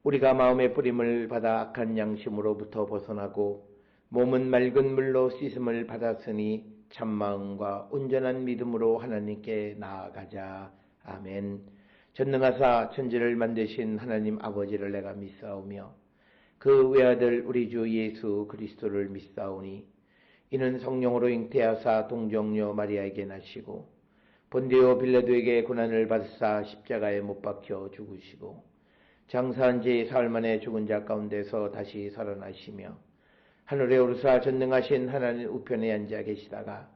우리가 마음의 뿌림을 받아 악한 양심으로부터 벗어나고 몸은 맑은 물로 씻음을 받았으니 참마음과 온전한 믿음으로 하나님께 나아가자. 아멘. 전능하사 천지를 만드신 하나님 아버지를 내가 믿사오며 그 외아들 우리 주 예수 그리스도를 믿사오니 이는 성령으로 잉태하사 동정녀 마리아에게 나시고 본디오 빌라도에게 고난을 받으사 십자가에 못 박혀 죽으시고 장사한 지 사흘 만에 죽은 자 가운데서 다시 살아나시며 하늘에 오르사 전능하신 하나님 우편에 앉아 계시다가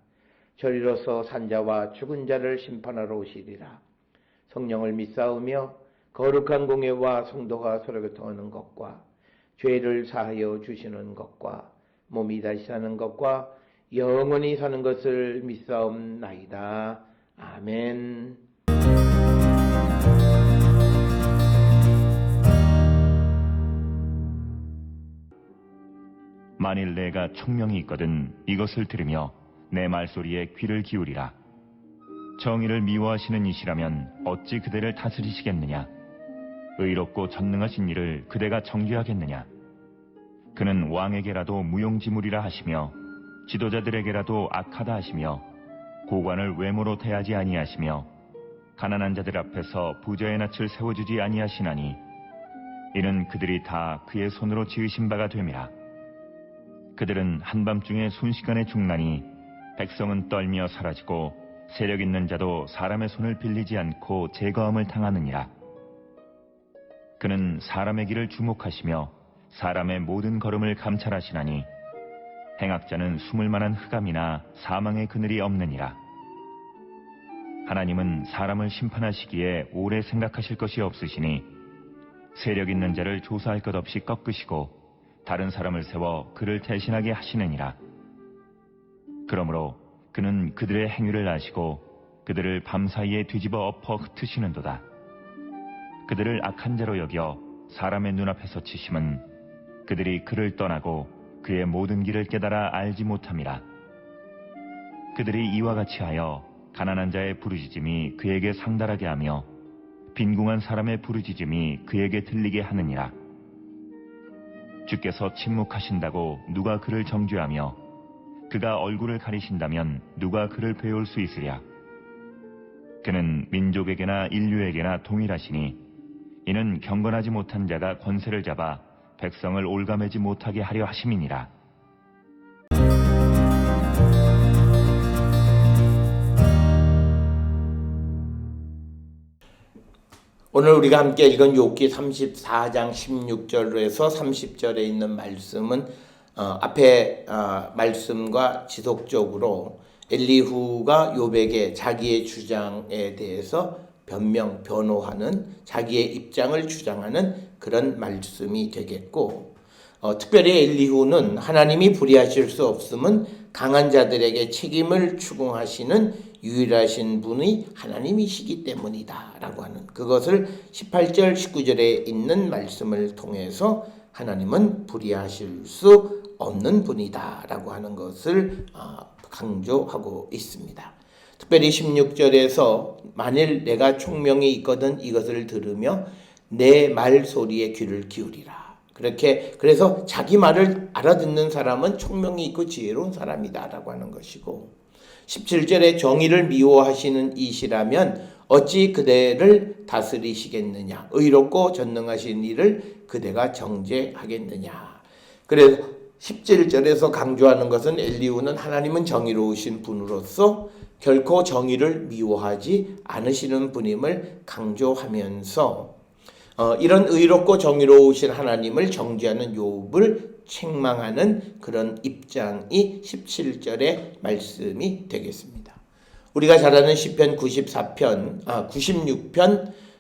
저리로서 산자와 죽은 자를 심판하러 오시리라. 성령을 믿사오며 거룩한 공예와 성도가 서로 교통하는 것과 죄를 사하여 주시는 것과 몸이 다시 사는 것과 영원히 사는 것을 믿사옵나이다. 아멘. 만일 내가 총명이 있거든 이것을 들으며 내 말소리에 귀를 기울이라. 정의를 미워하시는 이시라면 어찌 그대를 다스리시겠느냐? 의롭고 전능하신 이를 그대가 정죄하겠느냐? 그는 왕에게라도 무용지물이라 하시며 지도자들에게라도 악하다 하시며 고관을 외모로 대하지 아니하시며 가난한 자들 앞에서 부자의 낯을 세워주지 아니하시나니 이는 그들이 다 그의 손으로 지으신 바가 됨이라. 그들은 한밤중에 순식간에 죽나니 백성은 떨며 사라지고 세력 있는 자도 사람의 손을 빌리지 않고 제거함을 당하느니라. 그는 사람의 길을 주목하시며 사람의 모든 걸음을 감찰하시나니 행악자는 숨을 만한 흑암이나 사망의 그늘이 없느니라. 하나님은 사람을 심판하시기에 오래 생각하실 것이 없으시니 세력 있는 자를 조사할 것 없이 꺾으시고 다른 사람을 세워 그를 대신하게 하시느니라. 그러므로 그는 그들의 행위를 아시고 그들을 밤사이에 뒤집어 엎어 흩으시는도다. 그들을 악한 자로 여겨 사람의 눈앞에서 치심은 그들이 그를 떠나고 그의 모든 길을 깨달아 알지 못함이라. 그들이 이와 같이 하여 가난한 자의 부르짖음이 그에게 상달하게 하며 빈궁한 사람의 부르짖음이 그에게 들리게 하느니라. 주께서 침묵하신다고 누가 그를 정죄하며 그가 얼굴을 가리신다면 누가 그를 배울 수 있으랴. 그는 민족에게나 인류에게나 동일하시니 이는 경건하지 못한 자가 권세를 잡아 백성을 올가매지 못하게 하려 하심이니라. 오늘 우리가 함께 읽은 욥기 34장 16절에서 30절에 있는 말씀은 앞에 말씀과 지속적으로 엘리후가 욥에게 자기의 주장에 대해서 변호하는 자기의 입장을 주장하는 그런 말씀이 되겠고 특별히 엘리후는 하나님이 불의하실 수 없음은 강한 자들에게 책임을 추궁하시는 유일하신 분이 하나님이시기 때문이다 라고 하는 그것을 18절 19절에 있는 말씀을 통해서 하나님은 불의하실 수 없는 분이다 라고 하는 것을 강조하고 있습니다. 특별히 16절에서 만일 내가 총명이 있거든 이것을 들으며 내 말소리에 귀를 기울이라. 그래서 자기 말을 알아듣는 사람은 총명이 있고 지혜로운 사람이다 라고 하는 것이고 17절에 정의를 미워하시는 이시라면 어찌 그대를 다스리시겠느냐. 의롭고 전능하신 이를 그대가 정죄하겠느냐. 그래서 17절에서 강조하는 것은 엘리후는 하나님은 정의로우신 분으로서 결코 정의를 미워하지 않으시는 분임을 강조하면서 이런 의롭고 정의로우신 하나님을 정죄하는 욥을 책망하는 그런 입장이 17절의 말씀이 되겠습니다. 우리가 잘 아는 시편 96편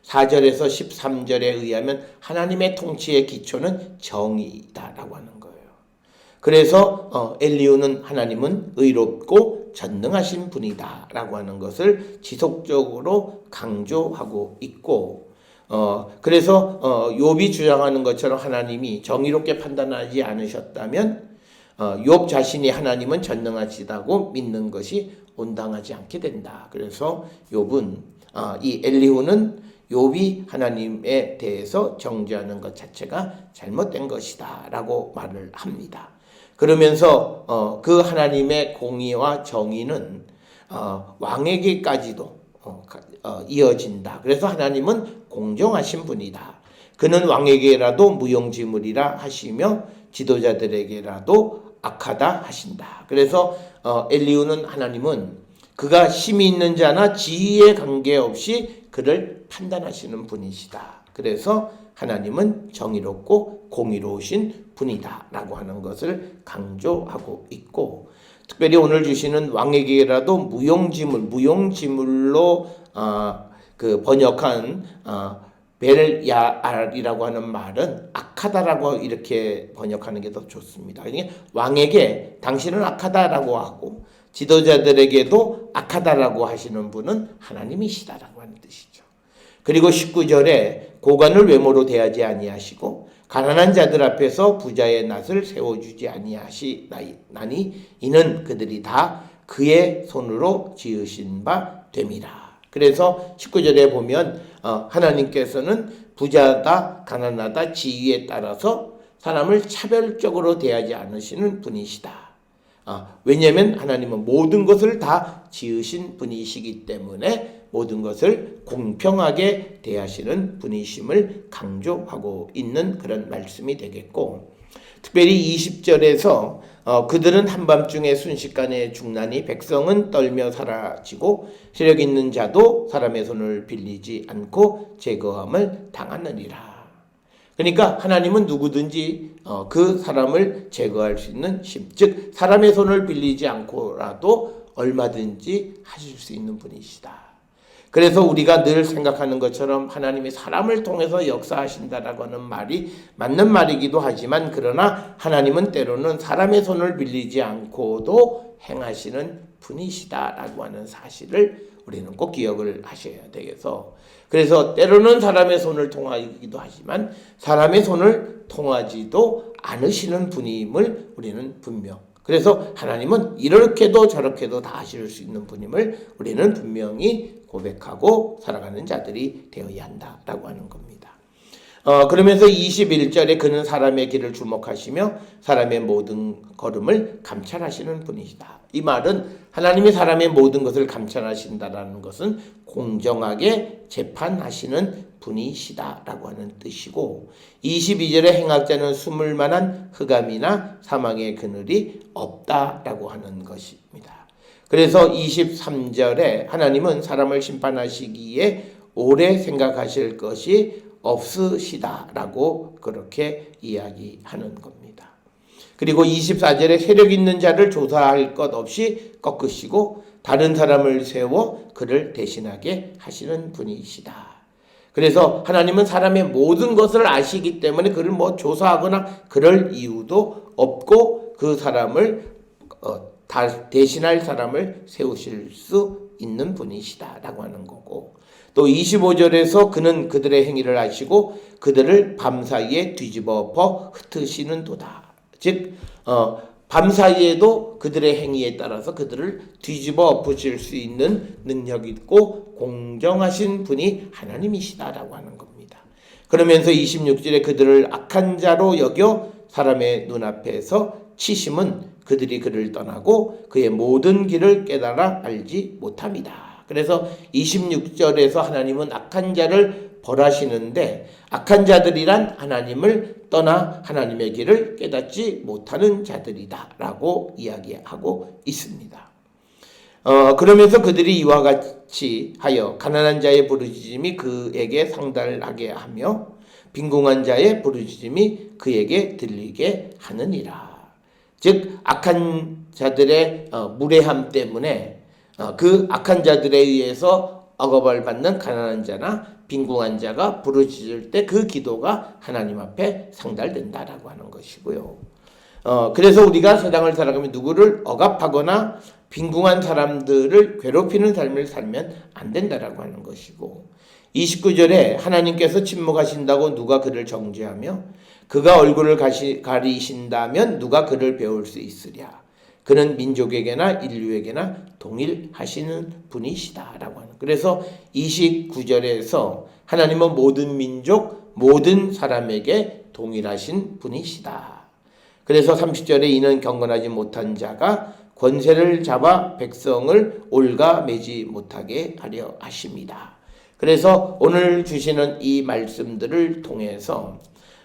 4절에서 13절에 의하면 하나님의 통치의 기초는 정의다라고 하는 거예요. 그래서 엘리후는 하나님은 의롭고 전능하신 분이다라고 하는 것을 지속적으로 강조하고 있고 그래서 욥이 주장하는 것처럼 하나님이 정의롭게 판단하지 않으셨다면 욥 자신이 하나님은 전능하시다고 믿는 것이 온당하지 않게 된다. 그래서 욥은 이 엘리후는 욥이 하나님에 대해서 정죄하는 것 자체가 잘못된 것이다 라고 말을 합니다. 그러면서 그 하나님의 공의와 정의는 왕에게까지도 이어진다. 그래서 하나님은 공정하신 분이다. 그는 왕에게라도 무용지물이라 하시며 지도자들에게라도 악하다 하신다. 그래서 엘리후는 하나님은 그가 힘이 있는 자나 지위에 관계없이 그를 판단하시는 분이시다. 그래서 하나님은 정의롭고 공의로우신 분이다 라고 하는 것을 강조하고 있고, 특별히 오늘 주시는 왕에게라도 무용지물로 그 번역한 벨야알이라고 하는 말은 악하다라고 이렇게 번역하는 게 더 좋습니다. 그러니까 왕에게 당신은 악하다라고 하고 지도자들에게도 악하다라고 하시는 분은 하나님이시다라고 하는 뜻이죠. 그리고 19절에 고관을 외모로 대하지 아니하시고 가난한 자들 앞에서 부자의 낯을 세워주지 아니하시나니 이는 그들이 다 그의 손으로 지으신 바 됨이라. 그래서 19절에 보면 하나님께서는 부자다 가난하다 지위에 따라서 사람을 차별적으로 대하지 않으시는 분이시다. 왜냐하면 하나님은 모든 것을 다 지으신 분이시기 때문에 모든 것을 공평하게 대하시는 분이심을 강조하고 있는 그런 말씀이 되겠고, 특별히 20절에서 그들은 한밤중에 순식간에 죽나니 백성은 떨며 사라지고 세력 있는 자도 사람의 손을 빌리지 않고 제거함을 당하느니라. 그러니까 하나님은 누구든지 그 사람을 제거할 수 있는 힘, 즉 사람의 손을 빌리지 않고라도 얼마든지 하실 수 있는 분이시다. 그래서 우리가 늘 생각하는 것처럼 하나님이 사람을 통해서 역사하신다라고 하는 말이 맞는 말이기도 하지만, 그러나 하나님은 때로는 사람의 손을 빌리지 않고도 행하시는 분이시다라고 하는 사실을 우리는 꼭 기억을 하셔야 되겠어. 그래서 때로는 사람의 손을 통하기도 하지만 사람의 손을 통하지도 않으시는 분임을 우리는 그래서 하나님은 이렇게도 저렇게도 다 하실 수 있는 분임을 우리는 분명히 고백하고 살아가는 자들이 되어야 한다라고 하는 겁니다. 그러면서 21절에 그는 사람의 길을 주목하시며 사람의 모든 걸음을 감찰하시는 분이시다. 이 말은 하나님이 사람의 모든 것을 감찰하신다라는 것은 공정하게 재판하시는 분이시다라고 하는 뜻이고, 22절에 행악자는 숨을 만한 흑암이나 사망의 그늘이 없다라고 하는 것입니다. 그래서 23절에 하나님은 사람을 심판하시기에 오래 생각하실 것이 없으시다라고 그렇게 이야기하는 겁니다. 그리고 24절에 세력 있는 자를 조사할 것 없이 꺾으시고 다른 사람을 세워 그를 대신하게 하시는 분이시다. 그래서 하나님은 사람의 모든 것을 아시기 때문에 그를 조사하거나 그럴 이유도 없고 그 사람을 대신할 사람을 세우실 수 있는 분이시다라고 하는 거고, 또 25절에서 그는 그들의 행위를 아시고 그들을 밤사이에 뒤집어 엎어 흩으시는 도다. 즉 밤사이에도 그들의 행위에 따라서 그들을 뒤집어 엎으실 수 있는 능력이 있고 공정하신 분이 하나님이시다라고 하는 겁니다. 그러면서 26절에 그들을 악한 자로 여겨 사람의 눈앞에서 치심은 그들이 그를 떠나고 그의 모든 길을 깨달아 알지 못함이다. 그래서 26절에서 하나님은 악한 자를 벌하시는데 악한 자들이란 하나님을 떠나 하나님의 길을 깨닫지 못하는 자들이다 라고 이야기하고 있습니다. 그러면서 그들이 이와 같이 하여 가난한 자의 부르짖음이 그에게 상달하게 하며 빈궁한 자의 부르짖음이 그에게 들리게 하느니라. 즉 악한 자들의 무례함 때문에 그 악한 자들에 의해서 억압을 받는 가난한 자나 빈궁한 자가 부르짖을 때 그 기도가 하나님 앞에 상달된다라고 하는 것이고요. 그래서 우리가 세상을 살아가면 누구를 억압하거나 빈궁한 사람들을 괴롭히는 삶을 살면 안 된다라고 하는 것이고, 29절에 하나님께서 침묵하신다고 누가 그를 정죄하며 그가 얼굴을 가리신다면 누가 그를 배울 수 있으랴. 그는 민족에게나 인류에게나 동일하시는 분이시다라고 하는. 그래서 29절에서 하나님은 모든 민족, 모든 사람에게 동일하신 분이시다. 그래서 30절에 이는 경건하지 못한 자가 권세를 잡아 백성을 올가매지 못하게 하려 하십니다. 그래서 오늘 주시는 이 말씀들을 통해서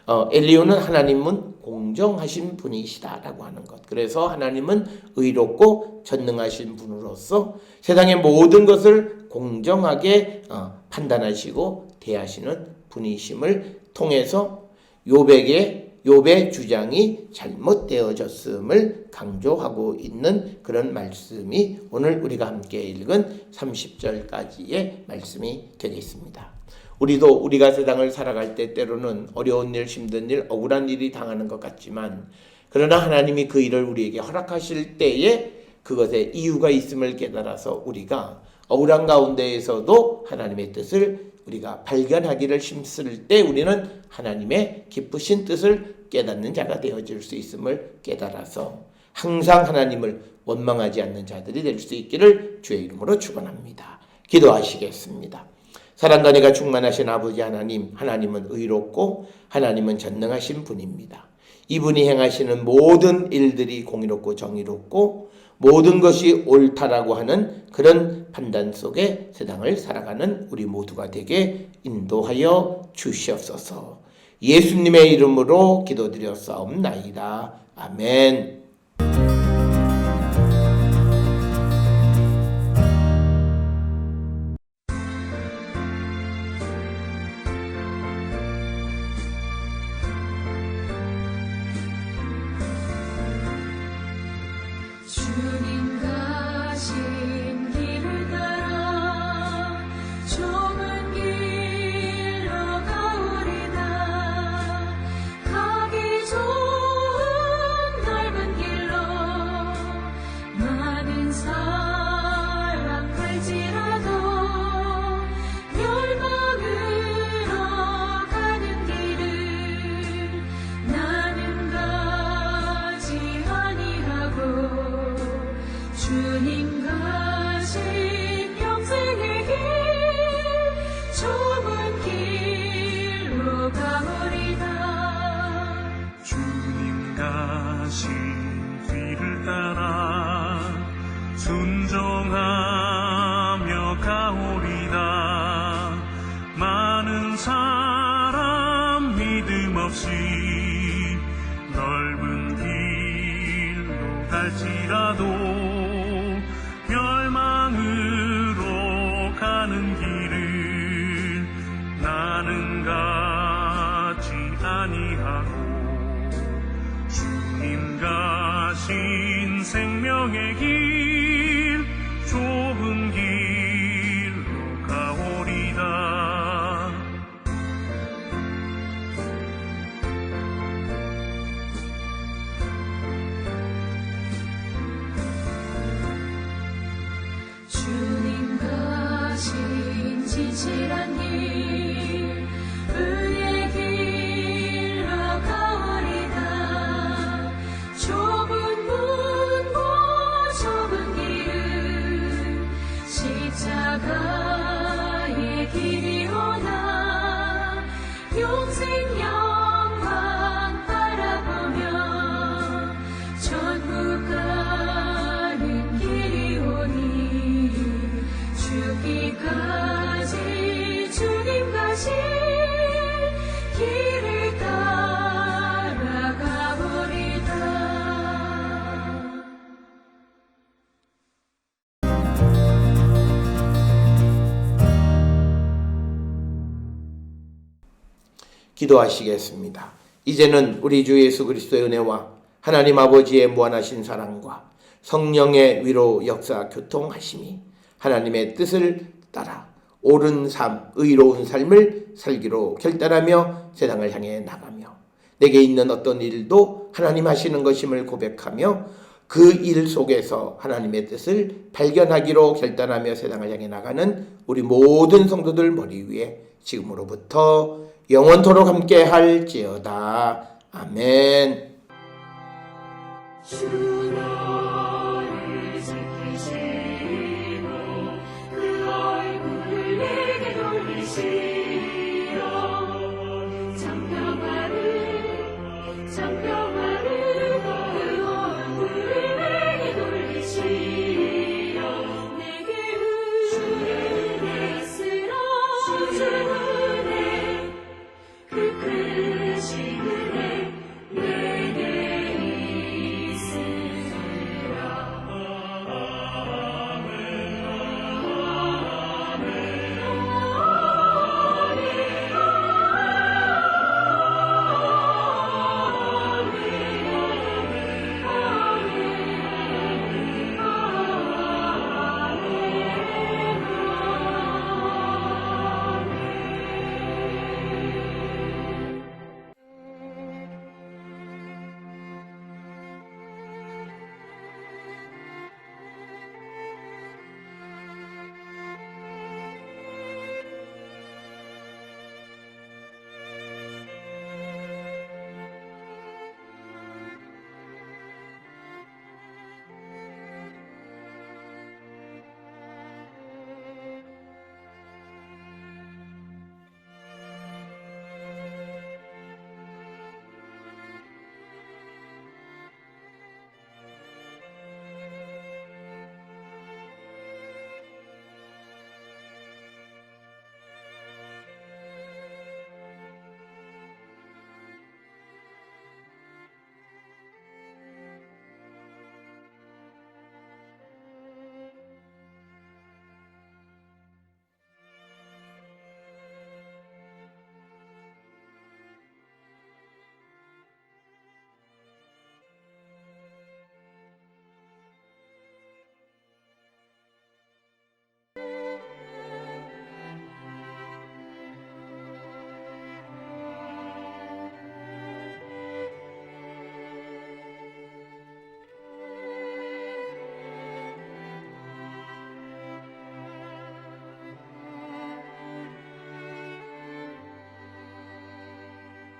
엘리야는 하나님은 공정하신 분이시다라고 하는 것. 그래서 하나님은 의롭고 전능하신 분으로서 세상의 모든 것을 공정하게 판단하시고 대하시는 분이심을 통해서 욥의 주장이 잘못되어졌음을 강조하고 있는 그런 말씀이 오늘 우리가 함께 읽은 30절까지의 말씀이 되겠습니다. 우리가 세상을 살아갈 때 때로는 어려운 일, 힘든 일, 억울한 일이 당하는 것 같지만 그러나 하나님이 그 일을 우리에게 허락하실 때에 그것에 이유가 있음을 깨달아서 우리가 억울한 가운데에서도 하나님의 뜻을 우리가 발견하기를 힘쓸 때 우리는 하나님의 기쁘신 뜻을 깨닫는 자가 되어질 수 있음을 깨달아서 항상 하나님을 원망하지 않는 자들이 될 수 있기를 주의 이름으로 축원합니다. 기도하시겠습니다. 사랑과 은혜가 충만하신 아버지 하나님, 하나님은 의롭고 하나님은 전능하신 분입니다. 이분이 행하시는 모든 일들이 공의롭고 정의롭고 모든 것이 옳다라고 하는 그런 판단 속에 세상을 살아가는 우리 모두가 되게 인도하여 주시옵소서. 예수님의 이름으로 기도드렸사옵나이다. 아멘. 주님 가신 길을 따라 좁은 길로 가오리다. 가기 좋은 넓은 길로 많은 사람 갈지라도 멸망으로 가는 길을 나는 가지 아니하고 주님 가신 영생의 길 좁은 길로 가오리다. 주님 가신 길을 따라 순종하며 가오리다. 많은 사람 믿음 없이 넓은 길로 갈지라도 멸망으로 가는 길을 나는 가지 아니하고 주님 가신 생명의 길 좁은 길로 가오리다. 주님 가신 진실한 길 의의 길로 가오리다. 좁은 문과 좁은 길은 십자가의 길이오나 영생 영광 바라보며 천국 가는 길이오니 죽기까지 주님 가신 길을 따라가보리다. 기도하시겠습니다. 이제는 우리 주 예수 그리스도의 은혜와 하나님 아버지의 무한하신 사랑과 성령의 위로 역사 교통하심이 하나님의 뜻을 따라 옳은 삶, 의로운 삶을 살기로 결단하며 세상을 향해 나가며 내게 있는 어떤 일도 하나님 하시는 것임을 고백하며 그 일 속에서 하나님의 뜻을 발견하기로 결단하며 세상을 향해 나가는 우리 모든 성도들 머리 위에 지금으로부터 영원토록 함께 할지어다. 아멘. 주로